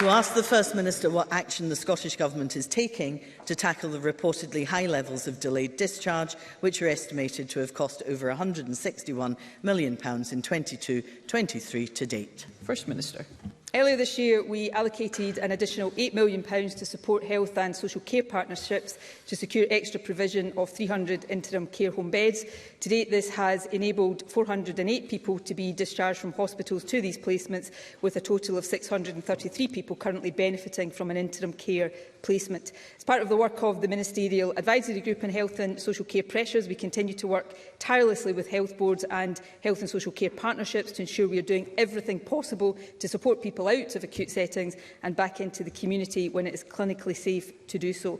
To ask the First Minister what action the Scottish Government is taking to tackle the reportedly high levels of delayed discharge, which are estimated to have cost over £161 million in 22-23 to date. First Minister. Earlier this year, we allocated an additional £8 million to support health and social care partnerships to secure extra provision of 300 interim care home beds. To date, this has enabled 408 people to be discharged from hospitals to these placements, with a total of 633 people currently benefiting from an interim care placement. As part of the work of the Ministerial Advisory Group on Health and Social Care Pressures, we continue to work tirelessly with health boards and health and social care partnerships to ensure we are doing everything possible to support people out of acute settings and back into the community when it is clinically safe to do so.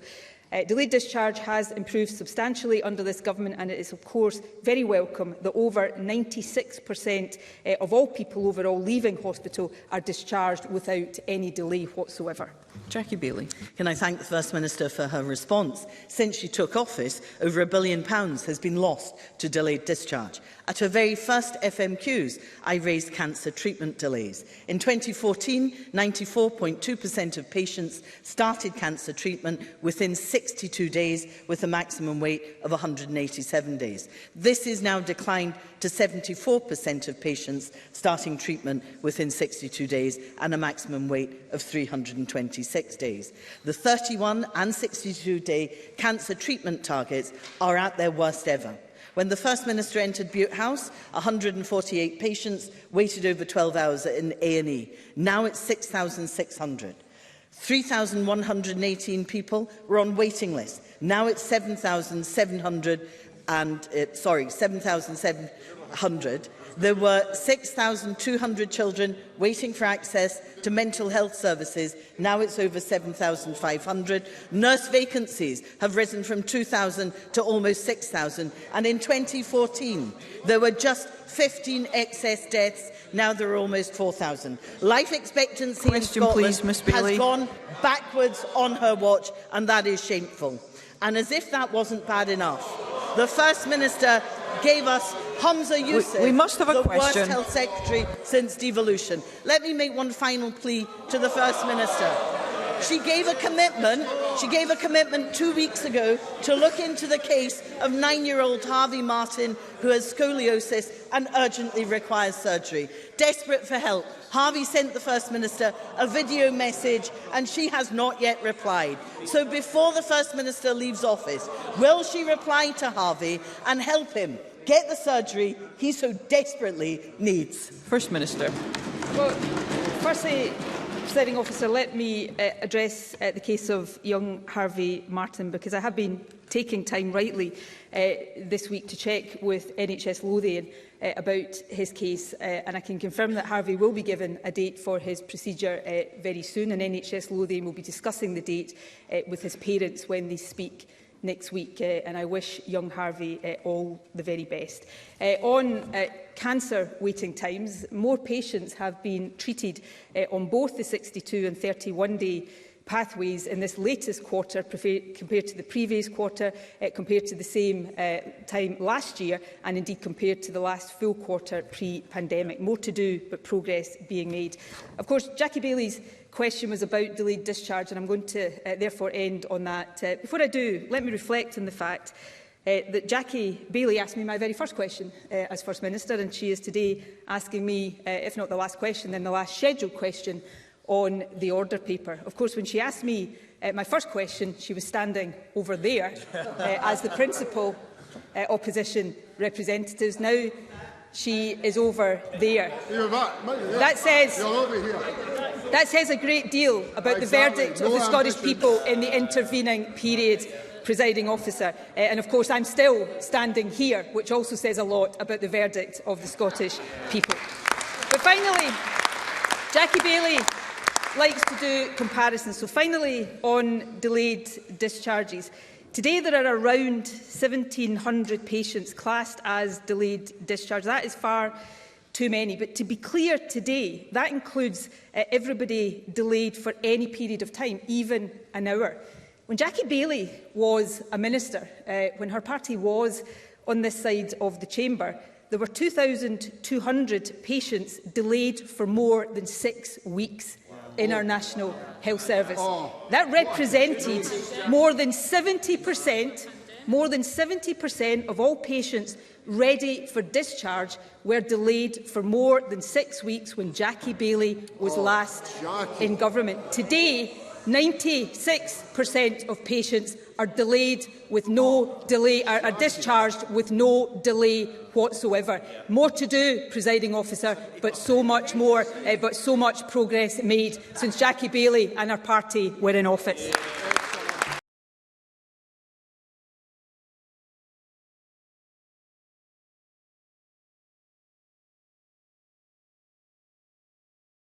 Delayed discharge has improved substantially under this government, and it is of course very welcome that over 96% of all people overall leaving hospital are discharged without any delay whatsoever. Jackie Baillie. Can I thank the First Minister for her response? Since she took office, over £1 billion has been lost to delayed discharge. At her very first FMQs, I raised cancer treatment delays. In 2014, 94.2% of patients started cancer treatment within 62 days, with a maximum wait of 187 days. This is now declined to 74% of patients starting treatment within 62 days and a maximum wait of 326 days. The 31 and 62-day cancer treatment targets are at their worst ever. When the First Minister entered Bute House, 148 patients waited over 12 hours in A&E. Now it's 6,600. 3,118 people were on waiting lists. Now it's 7,700. There were 6,200 children waiting for access to mental health services. Now it's over 7,500. Nurse vacancies have risen from 2,000 to almost 6,000. And in 2014, there were just 15 excess deaths. Now there are almost 4,000. Life expectancy in Scotland has gone backwards on her watch, and that is shameful. And as if that wasn't bad enough, the First Minister gave us Hamza Youssef, the worst health secretary since devolution. Let me make one final plea to the First Minister. She gave a commitment 2 weeks ago to look into the case of 9-year-old Harvey Martin, who has scoliosis and urgently requires surgery. Desperate for help, Harvey sent the First Minister a video message and she has not yet replied. So before the First Minister leaves office, will she reply to Harvey and help him get the surgery he so desperately needs? First Minister. Well, firstly, Presiding Officer, let me address the case of young Harvey Martin, because I have been taking time rightly this week to check with NHS Lothian about his case, and I can confirm that Harvey will be given a date for his procedure very soon, and NHS Lothian will be discussing the date with his parents when they speak next week, and I wish young Harvey all the very best. On cancer waiting times, more patients have been treated on both the 62 and 31-day pathways in this latest quarter compared to the previous quarter, compared to the same time last year, and indeed compared to the last full quarter pre-pandemic. More to do, but progress being made. Of course, Jackie Baillie's question was about delayed discharge, and I'm going to therefore end on that. Before I do, let me reflect on the fact that Jackie Baillie asked me my very first question as First Minister, and she is today asking me, if not the last question, then the last scheduled question on the order paper. Of course, when she asked me my first question, she was standing over there as the principal opposition representatives. Now she is over there. That says a great deal about the verdict of the Scottish people in the intervening period, Presiding Officer. And of course, I'm still standing here, which also says a lot about the verdict of the Scottish people. But finally, Jackie Baillie likes to do comparisons. So finally, on delayed discharges. Today there are around 1,700 patients classed as delayed discharge. That is far too many. But to be clear today, that includes everybody delayed for any period of time, even an hour. When Jackie Baillie was a minister, when her party was on this side of the chamber, there were 2,200 patients delayed for more than 6 weeks. Wow. in our National Health Service. That represented more than 70% of all patients ready for discharge were delayed for more than 6 weeks when Jackie Baillie was last in government. Today, 96% of patients are delayed with no delay, are discharged with no delay whatsoever. More to do, Presiding Officer, but so much more, so much progress made since Jackie Baillie and her party were in office.